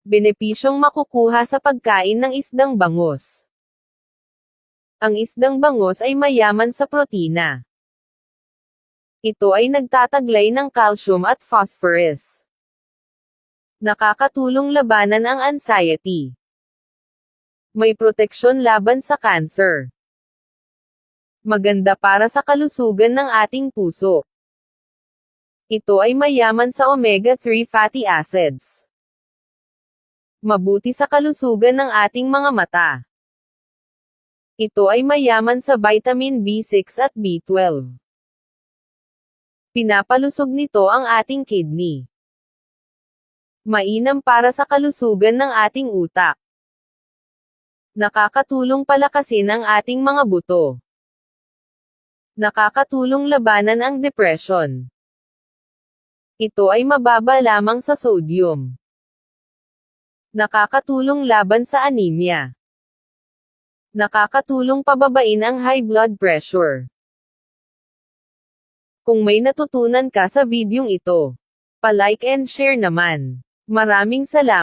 Benepisyong makukuha sa pagkain ng isdang bangus. Ang isdang bangus ay mayaman sa protina. Ito ay nagtataglay ng calcium at phosphorus. Nakakatulong labanan ang anxiety. May proteksyon laban sa cancer. Maganda para sa kalusugan ng ating puso. Ito ay mayaman sa omega-3 fatty acids. Mabuti sa kalusugan ng ating mga mata. Ito ay mayaman sa vitamin B6 at B12. Pinapalusog nito ang ating kidney. Mainam para sa kalusugan ng ating utak. Nakakatulong palakasin ang ating mga buto. Nakakatulong labanan ang depression. Ito ay mababa lamang sa sodium. Nakakatulong laban sa anemia. Nakakatulong pababain ang high blood pressure. Kung may natutunan ka sa videong ito, pa-like and share naman. Maraming salamat.